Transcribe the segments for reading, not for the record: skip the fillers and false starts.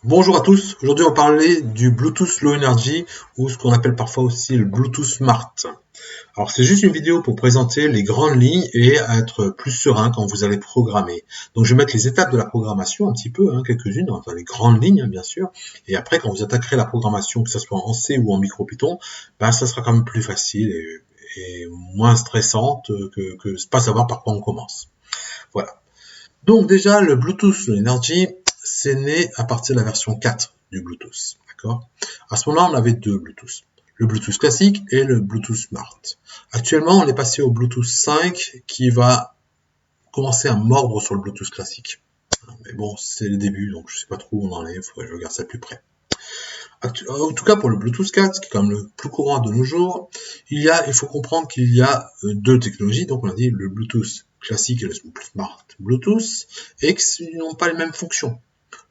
Bonjour à tous, aujourd'hui on va parler du Bluetooth Low Energy ou ce qu'on appelle parfois aussi le Bluetooth Smart. Alors c'est juste une vidéo pour présenter les grandes lignes et être plus serein quand vous allez programmer. Donc je vais mettre les étapes de la programmation un petit peu, quelques-unes, dans les grandes lignes bien sûr. Et après quand vous attaquerez la programmation, que ce soit en C ou en MicroPython, ça sera quand même plus facile et moins stressante que pas savoir par quoi on commence. Voilà. Donc déjà, le Bluetooth Low Energy, c'est né à partir de la version 4 du Bluetooth. D'accord. À ce moment-là, on avait deux Bluetooth. Le Bluetooth classique et le Bluetooth Smart. Actuellement, on est passé au Bluetooth 5 qui va commencer à mordre sur le Bluetooth classique. Mais bon, c'est le début, donc je sais pas trop où on en est, il faudrait que je regarde ça de plus près. En tout cas, pour le Bluetooth 4, qui est quand même le plus courant de nos jours, il faut comprendre qu'il y a deux technologies. Donc, on a dit le Bluetooth classique et le Smart Bluetooth, et qu'ils n'ont pas les mêmes fonctions.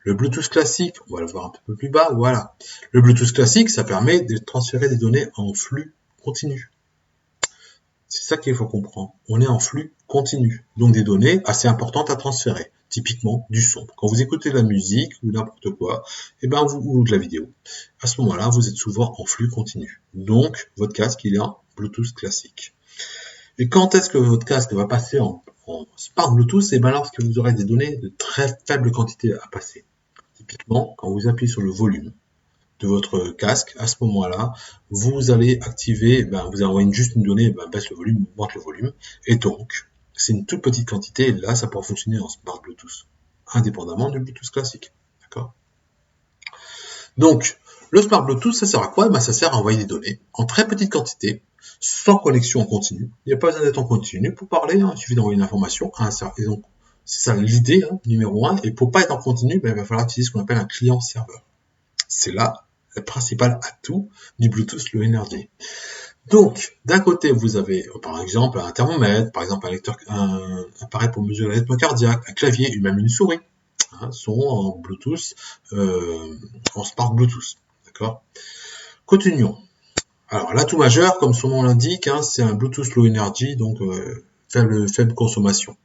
Le Bluetooth classique, on va le voir un peu plus bas, voilà. Le Bluetooth classique, ça permet de transférer des données en flux continu. C'est ça qu'il faut comprendre. On est en flux continu, donc des données assez importantes à transférer. Typiquement du son. Quand vous écoutez de la musique ou n'importe quoi, ou de la vidéo, à ce moment-là, vous êtes souvent en flux continu. Donc, votre casque, il est en Bluetooth classique. Et quand est-ce que votre casque va passer en Smart Bluetooth? C'est lorsque vous aurez des données de très faible quantité à passer. Typiquement, quand vous appuyez sur le volume de votre casque, à ce moment-là, vous allez activer, vous envoyez juste une donnée, baisse le volume, augmente le volume, et donc, c'est une toute petite quantité, et là, ça pourra fonctionner en Smart Bluetooth, indépendamment du Bluetooth classique. D'accord. Donc, le Smart Bluetooth, ça sert à quoi? Ça sert à envoyer des données en très petite quantité, sans connexion en continu. Il n'y a pas besoin d'être en continu pour parler, il suffit d'envoyer une information à un serveur. Et donc, c'est ça l'idée, numéro un. Et pour pas être en continu, il va falloir utiliser ce qu'on appelle un client-serveur. C'est là le principal atout du Bluetooth Low Energy. Donc, d'un côté, vous avez par exemple un thermomètre, par exemple un appareil pour mesurer le rythme cardiaque, un clavier et même une souris, sont en Bluetooth, en Smart Bluetooth. D'accord. Continuons. Alors, l'atout majeur, comme son nom l'indique, c'est un Bluetooth Low Energy, donc faible consommation.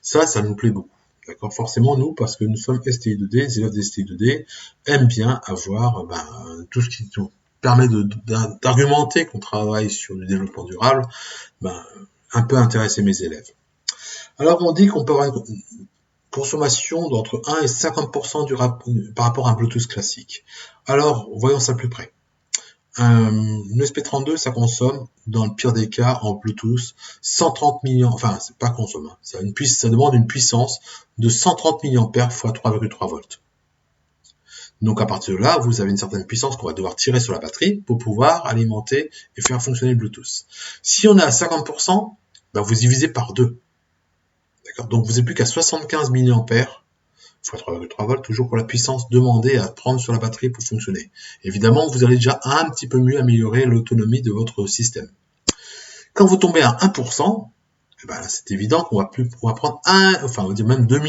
Ça nous plaît beaucoup. D'accord. Forcément, nous, parce que nous sommes STI2D, les élèves des STI2D aiment bien avoir tout ce qui nous permet d'argumenter qu'on travaille sur du développement durable, un peu intéresser mes élèves. Alors, on dit qu'on peut avoir une consommation d'entre 1 et 50% par rapport à un Bluetooth classique. Alors, voyons ça plus près. Une SP32, ça consomme, dans le pire des cas, en Bluetooth, 130 millions, enfin, c'est pas consomme, ça demande une puissance de 130 mAh x 3,3 volts. Donc, à partir de là, vous avez une certaine puissance qu'on va devoir tirer sur la batterie pour pouvoir alimenter et faire fonctionner le Bluetooth. Si on est à 50%, vous divisez par 2. D'accord? Donc, vous n'êtes plus qu'à 75 mAh x 3,3 volts, toujours pour la puissance demandée à prendre sur la batterie pour fonctionner. Évidemment, vous allez déjà un petit peu mieux améliorer l'autonomie de votre système. Quand vous tombez à 1%, là, c'est évident qu'on va prendre on va dire même 2 mA,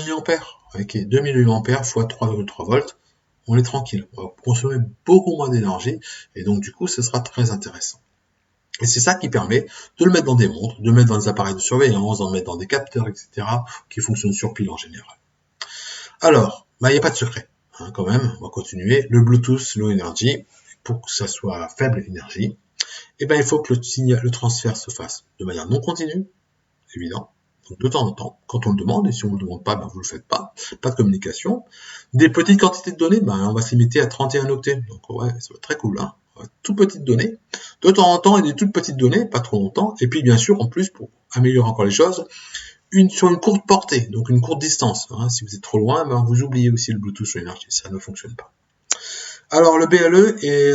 avec 2 mA x 3,3 volts, on est tranquille. On va consommer beaucoup moins d'énergie, et donc du coup, ce sera très intéressant. Et c'est ça qui permet de le mettre dans des montres, de le mettre dans des appareils de surveillance, de le mettre dans des capteurs, etc., qui fonctionnent sur pile en général. Alors, il n'y a pas de secret, quand même, on va continuer. Le Bluetooth Low Energy, pour que ça soit faible énergie, il faut que le transfert se fasse de manière non continue, évident, donc de temps en temps, quand on le demande, et si on ne le demande pas, vous ne le faites pas, pas de communication. Des petites quantités de données, on va se limiter à 31 octets, donc ouais, ça va être très cool, toutes petites données, de temps en temps, et des toutes petites données, pas trop longtemps, et puis bien sûr, en plus, pour améliorer encore les choses, sur une courte portée, donc une courte distance. Si vous êtes trop loin, vous oubliez aussi le Bluetooth Low Energy, ça ne fonctionne pas. Alors le BLE est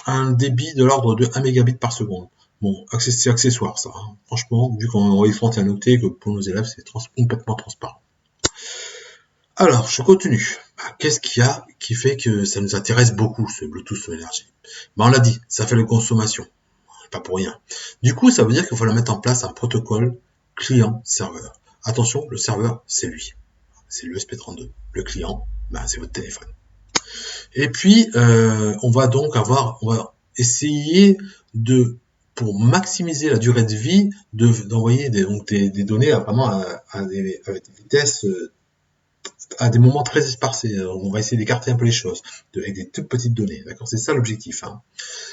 un débit de l'ordre de 1 mégabit par seconde. Bon, c'est accessoire ça. Franchement, vu qu'on envoie 31 octets, que pour nos élèves, c'est complètement transparent. Alors, je continue. Qu'est-ce qu'il y a qui fait que ça nous intéresse beaucoup, ce Bluetooth Low Energy? On l'a dit, ça fait la consommation. Pas pour rien. Du coup, ça veut dire qu'il faut mettre en place un protocole client-serveur. Attention, le serveur, c'est lui. C'est le SP32. Le client, c'est votre téléphone. Et puis, on va essayer pour maximiser la durée de vie, d'envoyer des données avec des vitesses à des moments très esparcés. On va essayer d'écarter un peu les choses avec des toutes petites données. D'accord, c'est ça l'objectif. Hein.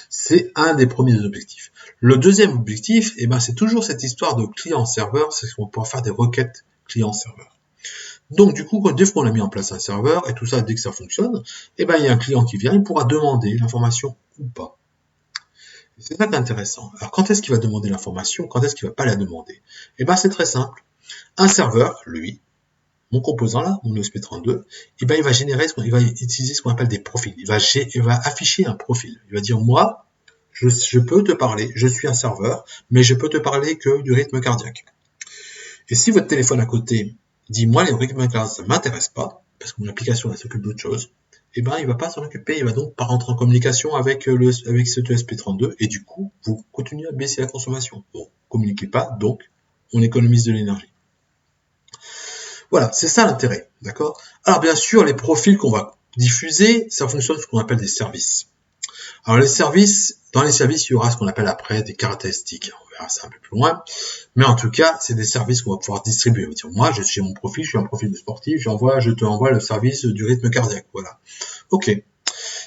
C'est un des premiers objectifs. Le deuxième objectif, eh ben, c'est toujours cette histoire de client-serveur, c'est qu'on peut faire des requêtes client-serveur. Donc du coup, dès qu'on a mis en place un serveur et tout ça, dès que ça fonctionne, eh ben, il y a un client qui vient, il pourra demander l'information ou pas. C'est ça qui est intéressant. Alors quand est-ce qu'il va demander l'information, quand est-ce qu'il va pas la demander? Eh ben, c'est très simple. Un serveur, lui, mon composant là, mon ESP32, eh ben, il va générer, il va utiliser ce qu'on appelle des profils. Il va afficher un profil. Il va dire, moi, je peux te parler, je suis un serveur, mais je peux te parler que du rythme cardiaque. Et si votre téléphone à côté dit, moi, les rythmes cardiaques, ça m'intéresse pas, parce que mon application, elle s'occupe d'autre chose, eh ben, il va pas s'en occuper, il va donc pas rentrer en communication avec cet ESP32, et du coup, vous continuez à baisser la consommation. Bon, communiquez pas, donc, on économise de l'énergie. Voilà, c'est ça l'intérêt, d'accord? Alors bien sûr, les profils qu'on va diffuser, ça fonctionne ce qu'on appelle des services. Alors les services, dans les services, il y aura ce qu'on appelle après des caractéristiques. On verra ça un peu plus loin. Mais en tout cas, c'est des services qu'on va pouvoir distribuer. Dire, moi, j'ai mon profil, je suis un profil de sportif, je te envoie le service du rythme cardiaque. Voilà. Ok.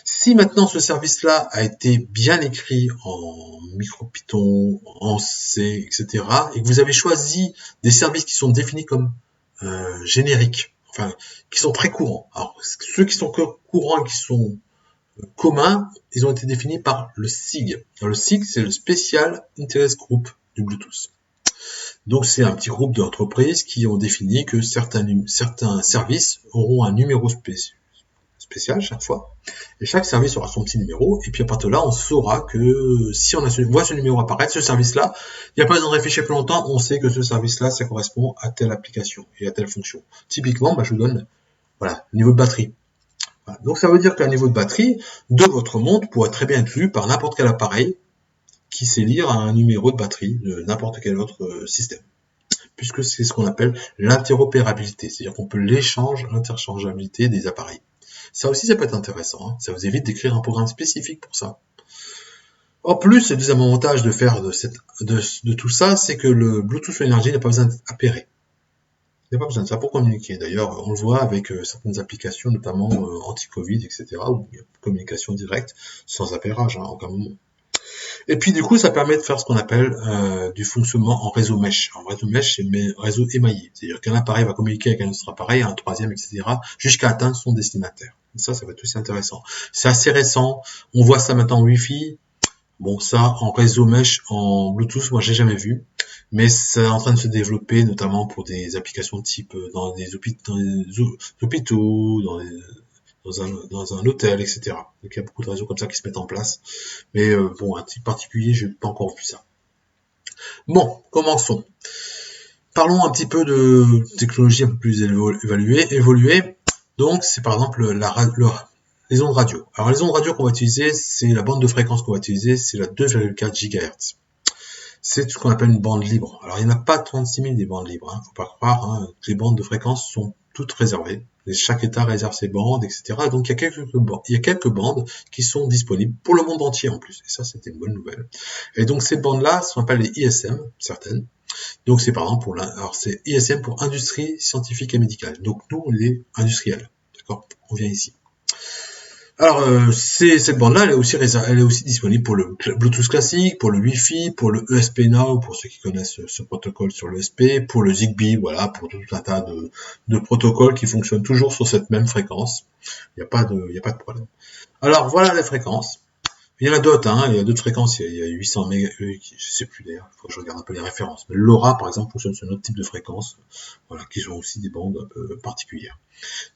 Si maintenant ce service-là a été bien écrit en MicroPython, en C, etc., et que vous avez choisi des services qui sont définis comme génériques, enfin, qui sont très courants. Alors, ceux qui sont courants et qui sont communs, ils ont été définis par le SIG. Alors, le SIG, c'est le Special Interest Group du Bluetooth. Donc, c'est un petit groupe d'entreprises qui ont défini que certains services auront un numéro spécial chaque fois. Et chaque service aura son petit numéro. Et puis, à partir de là, on saura que si on voit ce numéro apparaître, ce service-là, il n'y a pas besoin de réfléchir plus longtemps. On sait que ce service-là, ça correspond à telle application et à telle fonction. Typiquement, je vous donne, voilà, le niveau de batterie. Voilà. Donc, ça veut dire qu'un niveau de batterie de votre montre pourrait très bien être lu par n'importe quel appareil qui sait lire un numéro de batterie de n'importe quel autre système. Puisque c'est ce qu'on appelle l'interopérabilité. C'est-à-dire qu'on peut l'interchangeabilité des appareils. Ça aussi, ça peut être intéressant. Hein. Ça vous évite d'écrire un programme spécifique pour ça. En plus, le deuxième avantage de faire de tout ça, c'est que le Bluetooth Energy n'a pas besoin d'être appairé. Il n'y a pas besoin de ça pour communiquer. D'ailleurs, on le voit avec certaines applications, notamment anti-Covid, etc., où il y a communication directe, sans appairage, en aucun moment. Et puis, du coup, ça permet de faire ce qu'on appelle du fonctionnement en réseau mesh. En réseau mesh, c'est réseau émaillé. C'est-à-dire qu'un appareil va communiquer avec un autre appareil, un troisième, etc., jusqu'à atteindre son destinataire. Et ça va être aussi intéressant. C'est assez récent. On voit ça maintenant en Wi-Fi. Bon, ça, en réseau mesh, en Bluetooth, moi, j'ai jamais vu. Mais c'est en train de se développer, notamment pour des applications de type dans des hôpitaux, dans un hôtel, etc. Donc il y a beaucoup de réseaux comme ça qui se mettent en place. Mais bon, un type particulier, j'ai pas encore vu ça. Bon, commençons. Parlons un petit peu de technologie un peu plus évoluée. Donc, c'est par exemple les ondes radio. Alors, les ondes radio qu'on va utiliser, c'est la bande de fréquence qu'on va utiliser, c'est la 2,4 GHz. C'est ce qu'on appelle une bande libre. Alors, il n'y en a pas 36 000 des bandes libres. Faut pas croire. Les bandes de fréquence sont toutes réservées. Chaque État réserve ses bandes, etc. Donc, il y a quelques bandes qui sont disponibles pour le monde entier en plus. Et ça, c'était une bonne nouvelle. Et donc, ces bandes-là sont appelées les ISM, certaines. Donc, c'est par exemple c'est ISM pour industrie scientifique et médicale. Donc, nous, on est industriels. D'accord? On vient ici. Alors, cette bande-là, elle est aussi disponible pour le Bluetooth classique, pour le Wi-Fi, pour le ESP-NOW, pour ceux qui connaissent ce protocole sur l'ESP, pour le Zigbee, voilà, pour tout un tas de protocoles qui fonctionnent toujours sur cette même fréquence. Il n'y a pas de problème. Alors, voilà les fréquences. Il y en a d'autres, il y a d'autres fréquences, il y a 800 mégas, je sais plus d'ailleurs, il faut que je regarde un peu les références. Mais LoRa, par exemple, fonctionne sur un autre type de fréquence, voilà, qui sont aussi des bandes un peu particulières.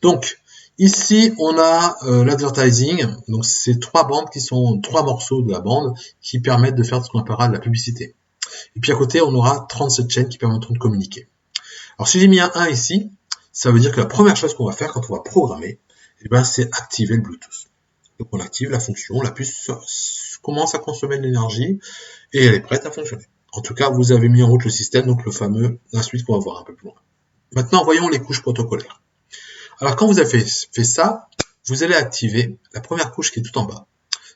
Donc, ici, on a l'advertising, donc c'est trois morceaux de la bande qui permettent de faire ce qu'on appellera de la publicité. Et puis à côté, on aura 37 chaînes qui permettront de communiquer. Alors, si j'ai mis un 1 ici, ça veut dire que la première chose qu'on va faire quand on va programmer, c'est activer le Bluetooth. Donc on active la fonction, la puce commence à consommer de l'énergie et elle est prête à fonctionner. En tout cas, vous avez mis en route le système, donc la suite qu'on va voir un peu plus loin. Maintenant, voyons les couches protocolaires. Alors quand vous avez fait ça, vous allez activer la première couche qui est tout en bas.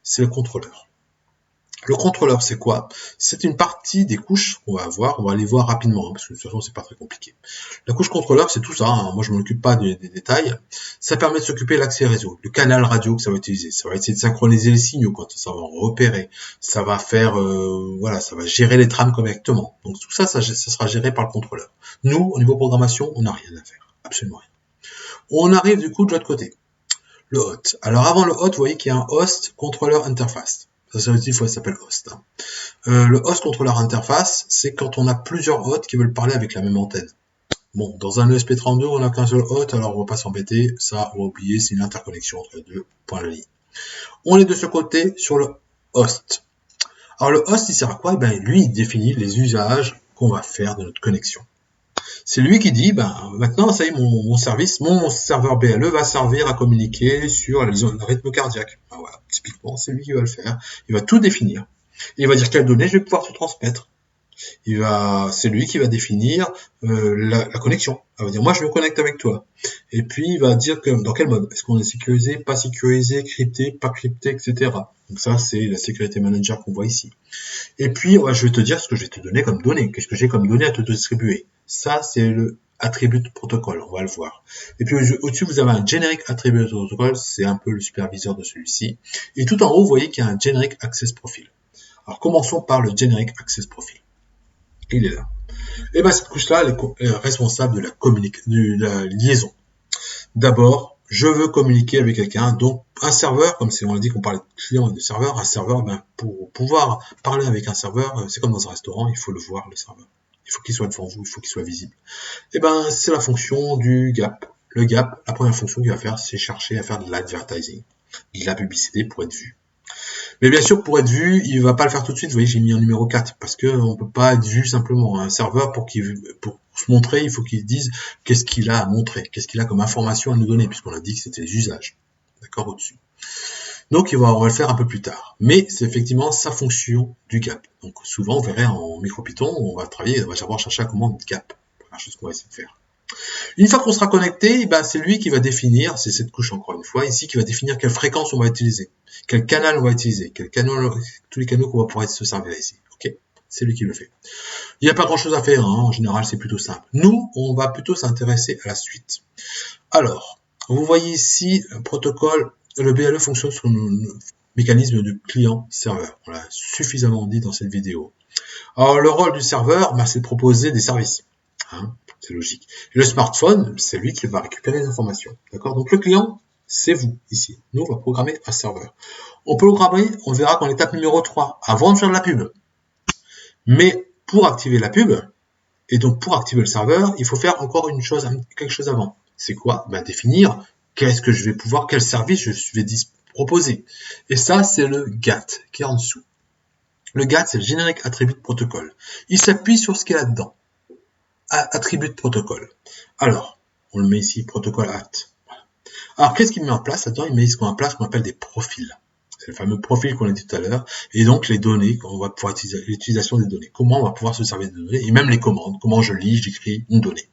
C'est le contrôleur. Le contrôleur, c'est quoi? C'est une partie des couches qu'on va avoir, on va les voir rapidement, hein, parce que de toute façon, c'est pas très compliqué. La couche contrôleur, c'est tout ça, hein. Moi je ne m'occupe pas des détails. Ça permet de s'occuper de l'accès réseau, le canal radio que ça va utiliser. Ça va essayer de synchroniser les signaux quand ça va en repérer. Ça va faire, voilà, ça va gérer les trames correctement. Donc tout ça, ça sera géré par le contrôleur. Nous, au niveau programmation, on n'a rien à faire, absolument rien. On arrive du coup de l'autre côté, le hot. Alors avant le hot, vous voyez qu'il y a un host contrôleur interface. Ça aussi, ça s'appelle host. Hein. Le host contrôleur interface, c'est quand on a plusieurs hosts qui veulent parler avec la même antenne. Bon, dans un ESP32, on n'a qu'un seul hôte, alors on va pas s'embêter, ça, on va oublier, c'est une interconnexion entre les deux points de la ligne. On est de ce côté sur le host. Alors le host, il sert à quoi? Eh ben, lui, il définit les usages qu'on va faire de notre connexion. C'est lui qui dit, ben, maintenant, ça y est, mon service, mon serveur BLE va servir à communiquer sur le rythme cardiaque. Ben, voilà, typiquement, c'est lui qui va le faire. Il va tout définir. Il va dire quelles données je vais pouvoir te transmettre. C'est lui qui va définir la connexion. Il va dire, moi, je me connecte avec toi. Et puis, il va dire que dans quel mode. Est-ce qu'on est sécurisé, pas sécurisé, crypté, pas crypté, etc. Donc ça, c'est la sécurité manager qu'on voit ici. Et puis, ouais, je vais te dire ce que je vais te donner comme données. Qu'est-ce que j'ai comme données à te distribuer? Ça, c'est le attribute protocol. On va le voir. Et puis, au-dessus, vous avez un generic attribute protocol. C'est un peu le superviseur de celui-ci. Et tout en haut, vous voyez qu'il y a un generic access profile. Alors, commençons par le generic access profile. Il est là. Et bien, cette couche-là, elle est responsable de la liaison. D'abord, je veux communiquer avec quelqu'un. Donc, un serveur, comme si on a dit qu'on parlait de client et de serveur, un serveur, ben, pour pouvoir parler avec un serveur, c'est comme dans un restaurant, il faut le voir, le serveur. Il faut qu'il soit devant vous, il faut qu'il soit visible. Et ben, c'est la fonction du gap. Le gap, la première fonction qu'il va faire, c'est chercher à faire de l'advertising, de la publicité pour être vu. Mais bien sûr, pour être vu, il va pas le faire tout de suite. Vous voyez, j'ai mis en numéro 4 parce que on peut pas être vu simplement. Un serveur, pour se montrer, il faut qu'il dise qu'est-ce qu'il a à montrer, qu'est-ce qu'il a comme information à nous donner, puisqu'on a dit que c'était les usages. D'accord, au-dessus. Donc, on va le faire un peu plus tard. Mais c'est effectivement sa fonction du gap. Donc, souvent, vous verrez en MicroPython, on va savoir chercher la commande gap. Première chose qu'on va essayer de faire. Une fois qu'on sera connecté, ben c'est lui qui va définir, c'est cette couche encore une fois, ici, qui va définir quelle fréquence on va utiliser, quel canal on va utiliser, tous les canaux qu'on va pouvoir se servir ici. Ok, c'est lui qui le fait. Il n'y a pas grand chose à faire, hein. En général, c'est plutôt simple. Nous, on va plutôt s'intéresser à la suite. Alors, vous voyez ici, protocole, le BLE fonctionne sur le mécanisme de client-serveur. On l'a suffisamment dit dans cette vidéo. Alors, le rôle du serveur, ben, c'est de proposer des services. Hein. C'est logique. Et le smartphone, c'est lui qui va récupérer les informations. D'accord? Donc le client, c'est vous, ici. Nous, on va programmer un serveur. On peut le programmer, on verra qu'en étape numéro 3, avant de faire de la pub. Mais pour activer la pub, et donc pour activer le serveur, il faut faire encore quelque chose avant. C'est quoi? Ben, définir qu'est-ce que je vais pouvoir, quel service je vais proposer. Et ça, c'est le GAT qui est en dessous. Le GAT, c'est le Generic Attribute Protocol. Il s'appuie sur ce qu'il y a là-dedans. Attribut de protocole. Alors, on le met ici, protocole act. Voilà. Alors, qu'est-ce qu'il met en place là-dedans? Il met ce qu'on appelle des profils. C'est le fameux profil qu'on a dit tout à l'heure. Et donc, les données, on va pouvoir utiliser, l'utilisation des données. Comment on va pouvoir se servir des données, et même les commandes. Comment je lis, j'écris une donnée.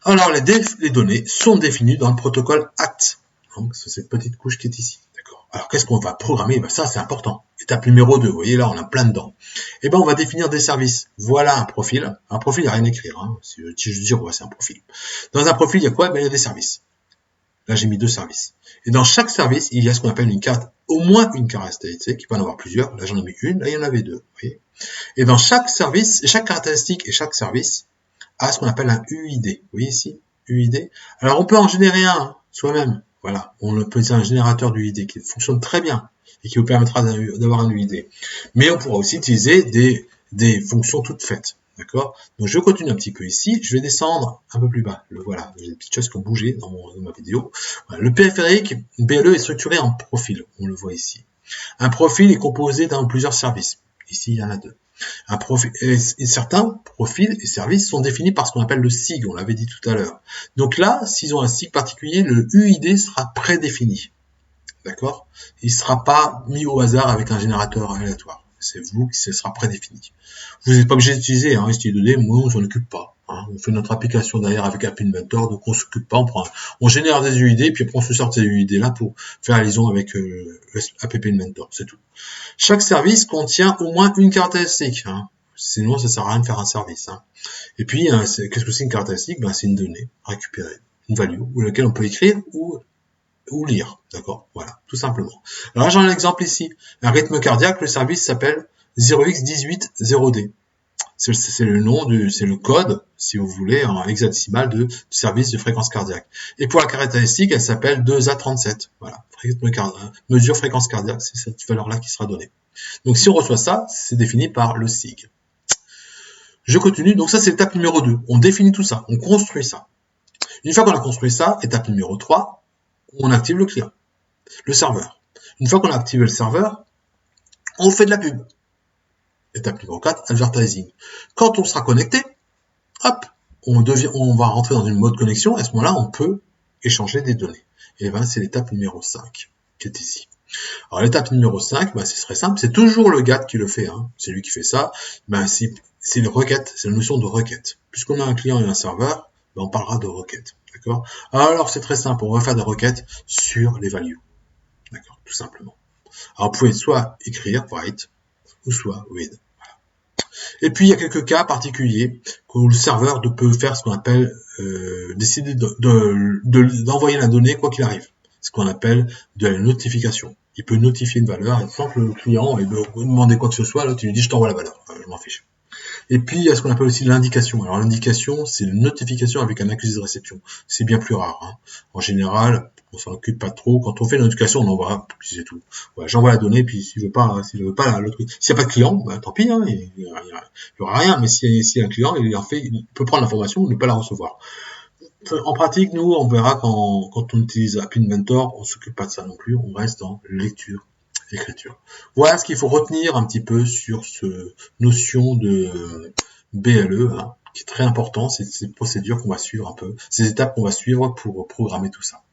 Alors, les données sont définies dans le protocole act. Donc, c'est cette petite couche qui est ici. Alors, qu'est-ce qu'on va programmer? Ben, ça, c'est important. Étape numéro 2, vous voyez, là, on a plein dedans. Et ben, on va définir des services. Voilà un profil. Un profil, il n'y a rien à écrire. Hein. Si je dis, c'est un profil. Dans un profil, il y a quoi? Ben, il y a des services. Là, j'ai mis 2 services. Et dans chaque service, il y a ce qu'on appelle une carte, au moins une caractéristique. Il peut en avoir plusieurs. Là, j'en ai mis une. Là, il y en avait 2. Vous voyez. Et dans chaque service, chaque caractéristique et chaque service a ce qu'on appelle un UID. Vous voyez ici? UID. Alors, on peut en générer un soi-même. Voilà, on peut utiliser un générateur d'UID qui fonctionne très bien et qui vous permettra d'avoir un UID. Mais on pourra aussi utiliser des fonctions toutes faites. D'accord? Donc je continue un petit peu ici, je vais descendre un peu plus bas. Voilà, j'ai des petites choses qui ont bougé dans ma vidéo. Voilà, le périphérique BLE est structuré en profil, on le voit ici. Un profil est composé dans plusieurs services. Ici, il y en a 2. Et certains profils et services sont définis par ce qu'on appelle le SIG, on l'avait dit tout à l'heure. Donc là, s'ils ont un SIG particulier, le UID sera prédéfini. D'accord? Il ne sera pas mis au hasard avec un générateur aléatoire. C'est vous qui ce sera prédéfini. Vous n'êtes pas obligé d'utiliser STI2D, moi on s'en occupe pas. Hein. On fait notre application derrière avec App Inventor, donc on s'occupe pas, on génère des UID, puis après on se sort ces UID là pour faire la liaison avec App Inventor, c'est tout. Chaque service contient au moins une caractéristique, hein. Sinon ça sert à rien de faire un service. Hein. Et puis, qu'est-ce que c'est une caractéristique? C'est une donnée récupérée, une value, ou laquelle on peut écrire ou lire, d'accord? Voilà, tout simplement. Alors là, j'ai un exemple ici. Un rythme cardiaque, le service s'appelle 0x180D. C'est le nom c'est le code, si vous voulez, en hexadécimal du service de fréquence cardiaque. Et pour la caractéristique, elle s'appelle 2A37. Voilà, mesure fréquence cardiaque, c'est cette valeur-là qui sera donnée. Donc si on reçoit ça, c'est défini par le SIG. Je continue, donc ça c'est l'étape numéro 2. On définit tout ça, on construit ça. Une fois qu'on a construit ça, étape numéro 3, on active le client, le serveur. Une fois qu'on a activé le serveur, on fait de la pub. Étape numéro 4, advertising. Quand on sera connecté, hop, on va rentrer dans une mode connexion, et à ce moment-là, on peut échanger des données. Et ben, c'est l'étape numéro 5 qui est ici. Alors l'étape numéro 5, c'est très simple, c'est toujours le GAT qui le fait, hein. C'est lui qui fait ça. C'est les requêtes, c'est la notion de requête. Puisqu'on a un client et un serveur, on parlera de requêtes. D'accord? Alors c'est très simple, on va faire des requêtes sur les values. D'accord, tout simplement. Alors vous pouvez soit écrire write ou soit read. Voilà. Et puis il y a quelques cas particuliers où le serveur peut faire ce qu'on appelle décider d'envoyer la donnée quoi qu'il arrive. Ce qu'on appelle de la notification. Il peut notifier une valeur et sans que le client il veut demander quoi que ce soit, là tu lui dis je t'envoie la valeur, je m'en fiche. Et puis, il y a ce qu'on appelle aussi l'indication. Alors, l'indication, c'est une notification avec un accusé de réception. C'est bien plus rare. Hein. En général, on s'en occupe pas trop. Quand on fait une notification, on envoie, puis c'est tout. Ouais, j'envoie la donnée, puis s'il veut pas l'autre, s'il n'y a pas de client, tant pis, hein, il y aura rien. Mais s'il y a un client, il peut prendre l'information ou ne pas la recevoir. En pratique, nous, on verra quand on utilise App Inventor, on s'occupe pas de ça non plus. On reste dans lecture. Écriture. Voilà ce qu'il faut retenir un petit peu sur ce notion de BLE, hein, qui est très important, c'est ces procédures qu'on va suivre un peu, ces étapes qu'on va suivre pour programmer tout ça.